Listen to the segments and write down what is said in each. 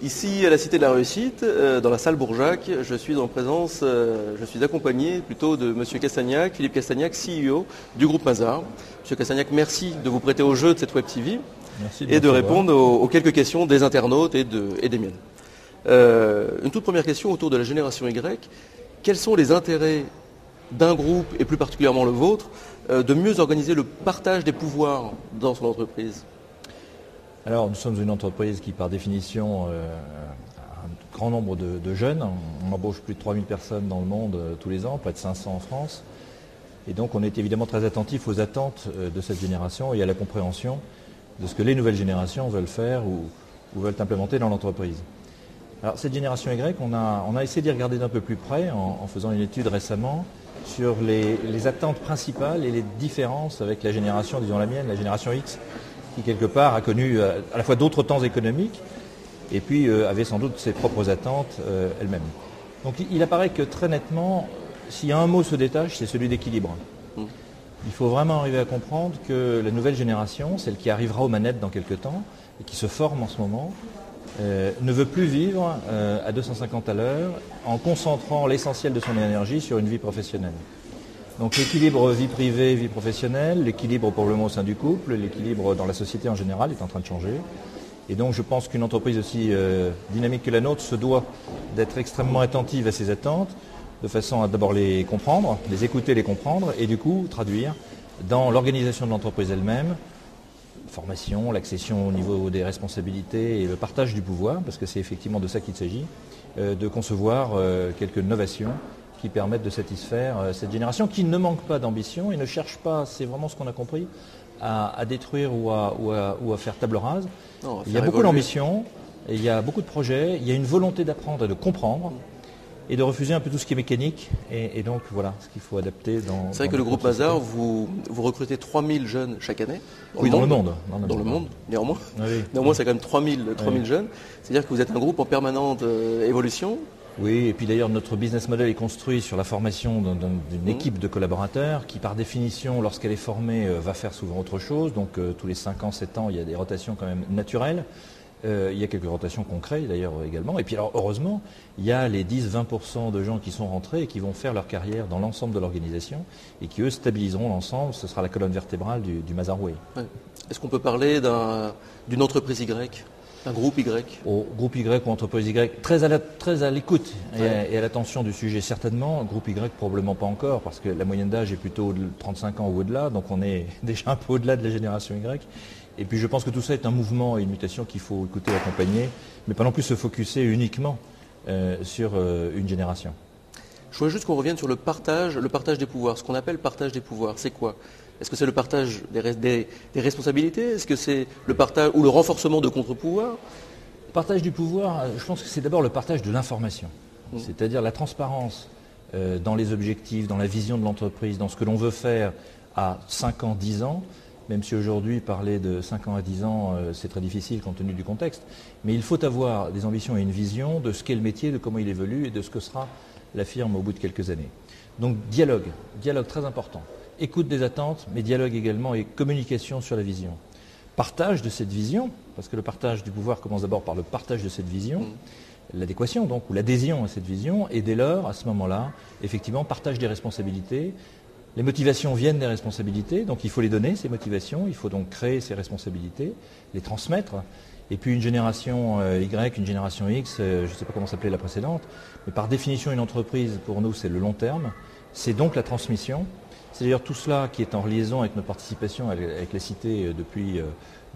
Ici, à la Cité de la Réussite, dans la salle Bourjac, je suis en présence, je suis accompagné plutôt de Monsieur Castagnac, Philippe Castagnac, CEO du groupe Mazars. Monsieur Castagnac, merci de vous prêter au jeu de cette Web TV et de répondre aux quelques questions des internautes et des miennes. Une toute première question autour de la génération Y. Quels sont les intérêts d'un groupe, et plus particulièrement le vôtre, de mieux organiser le partage des pouvoirs dans son entreprise ? Alors, nous sommes une entreprise qui, par définition, a un grand nombre de jeunes. On embauche plus de 3000 personnes dans le monde tous les ans, près de 500 en France. Et donc, on est évidemment très attentif aux attentes de cette génération et à la compréhension de ce que les nouvelles générations veulent faire ou veulent implémenter dans l'entreprise. Alors, cette génération Y, on a essayé d'y regarder d'un peu plus près en faisant une étude récemment sur les attentes principales et les différences avec la génération, disons la mienne, la génération X, qui quelque part a connu à la fois d'autres temps économiques et puis avait sans doute ses propres attentes elle-même. Donc il apparaît que très nettement, s'il y a un mot se détache, c'est celui d'équilibre. Il faut vraiment arriver à comprendre que la nouvelle génération, celle qui arrivera aux manettes dans quelques temps et qui se forme en ce moment, ne veut plus vivre à 250 à l'heure en concentrant l'essentiel de son énergie sur une vie professionnelle. Donc l'équilibre vie privée, vie professionnelle, l'équilibre probablement au sein du couple, l'équilibre dans la société en général est en train de changer. Et donc je pense qu'une entreprise aussi dynamique que la nôtre se doit d'être extrêmement attentive à ces attentes, de façon à d'abord les comprendre, les écouter, les comprendre, et du coup traduire dans l'organisation de l'entreprise elle-même, formation, l'accession au niveau des responsabilités et le partage du pouvoir, parce que c'est effectivement de ça qu'il s'agit, de concevoir quelques novations qui permettent de satisfaire cette génération qui ne manque pas d'ambition et ne cherche pas, c'est vraiment ce qu'on a compris, à détruire ou à faire table rase. Non, il y a beaucoup d'ambition, il y a beaucoup de projets, il y a une volonté d'apprendre et de comprendre et de refuser un peu tout ce qui est mécanique. Et donc voilà ce qu'il faut adapter dans... C'est vrai que le groupe Mazars, vous recrutez 3000 jeunes chaque année. Dans le monde. Dans le monde, néanmoins. Oui. Néanmoins, c'est quand même 3000 jeunes. C'est-à-dire que vous êtes un groupe en permanente évolution. Oui, et puis d'ailleurs notre business model est construit sur la formation d'une équipe de collaborateurs qui par définition, lorsqu'elle est formée, va faire souvent autre chose. Donc tous les 5 ans, 7 ans, il y a des rotations quand même naturelles. Il y a quelques rotations qu'on crée d'ailleurs également. Et puis alors heureusement, il y a les 10-20% de gens qui sont rentrés et qui vont faire leur carrière dans l'ensemble de l'organisation et qui eux stabiliseront l'ensemble. Ce sera la colonne vertébrale du Mazars Way. Ouais. Est-ce qu'on peut parler d'une entreprise Y ? Un groupe Y? Au groupe Y ou entreprise Y, très à l'écoute et à l'attention du sujet certainement. Groupe Y probablement pas encore parce que la moyenne d'âge est plutôt de 35 ans ou au-delà, donc on est déjà un peu au-delà de la génération Y. Et puis je pense que tout ça est un mouvement et une mutation qu'il faut écouter et accompagner, mais pas non plus se focuser uniquement sur une génération. Je voudrais juste qu'on revienne sur le partage des pouvoirs. Ce qu'on appelle partage des pouvoirs, c'est quoi? Est-ce que c'est le partage des responsabilités? Est-ce que c'est le partage ou le renforcement de contre-pouvoirs? Le partage du pouvoir, je pense que c'est d'abord le partage de l'information. C'est-à-dire la transparence dans les objectifs, dans la vision de l'entreprise, dans ce que l'on veut faire à 5 ans, 10 ans, même si aujourd'hui parler de 5 ans à 10 ans, c'est très difficile compte tenu du contexte. Mais il faut avoir des ambitions et une vision de ce qu'est le métier, de comment il évolue et de ce que sera la firme au bout de quelques années. Donc dialogue très important. Écoute des attentes, mais dialogue également et communication sur la vision. Partage de cette vision, parce que le partage du pouvoir commence d'abord par le partage de cette vision, l'adéquation donc, ou l'adhésion à cette vision, et dès lors, à ce moment-là, effectivement, partage des responsabilités. Les motivations viennent des responsabilités, donc il faut les donner, ces motivations, il faut donc créer ces responsabilités, les transmettre. Et puis une génération Y, une génération X, je ne sais pas comment s'appelait la précédente, mais par définition une entreprise, pour nous, c'est le long terme, c'est donc la transmission. C'est d'ailleurs tout cela qui est en liaison avec notre participation avec la Cité depuis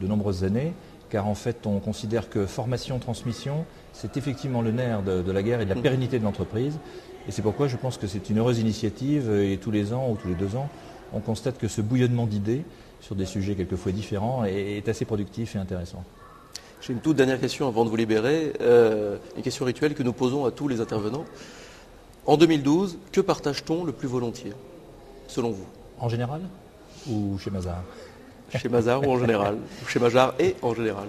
de nombreuses années, car en fait on considère que formation, transmission, c'est effectivement le nerf de la guerre et de la pérennité de l'entreprise. Et c'est pourquoi je pense que c'est une heureuse initiative et tous les ans ou tous les 2 ans, on constate que ce bouillonnement d'idées sur des sujets quelquefois différents est assez productif et intéressant. J'ai une toute dernière question avant de vous libérer, une question rituelle que nous posons à tous les intervenants. En 2012, que partage-t-on le plus volontiers, selon vous? En général ou chez Mazars? Chez Mazars ou en général? Chez Mazars et en général?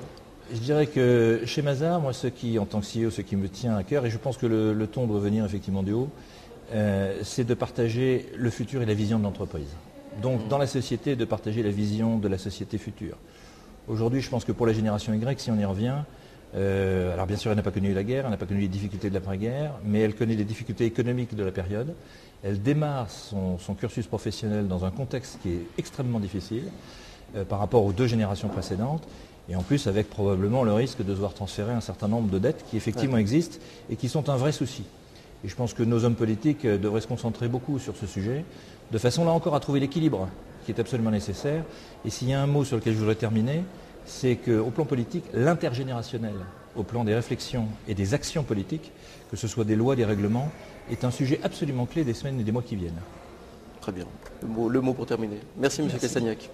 Je dirais que chez Mazars, moi, en tant que CEO, ce qui me tient à cœur, et je pense que le ton doit venir effectivement du haut, c'est de partager le futur et la vision de l'entreprise. Donc, dans la société, de partager la vision de la société future. Aujourd'hui, je pense que pour la génération Y, si on y revient, Alors bien sûr, elle n'a pas connu la guerre, elle n'a pas connu les difficultés de l'après-guerre, mais elle connaît les difficultés économiques de la période. Elle démarre son cursus professionnel dans un contexte qui est extrêmement difficile par rapport aux 2 générations précédentes, et en plus avec probablement le risque de devoir transférer un certain nombre de dettes qui effectivement existent et qui sont un vrai souci. Et je pense que nos hommes politiques devraient se concentrer beaucoup sur ce sujet, de façon là encore à trouver l'équilibre qui est absolument nécessaire. Et s'il y a un mot sur lequel je voudrais terminer, c'est qu'au plan politique, l'intergénérationnel, au plan des réflexions et des actions politiques, que ce soit des lois, des règlements, est un sujet absolument clé des semaines et des mois qui viennent. Très bien. Le mot pour terminer. Merci, M. Castagnac.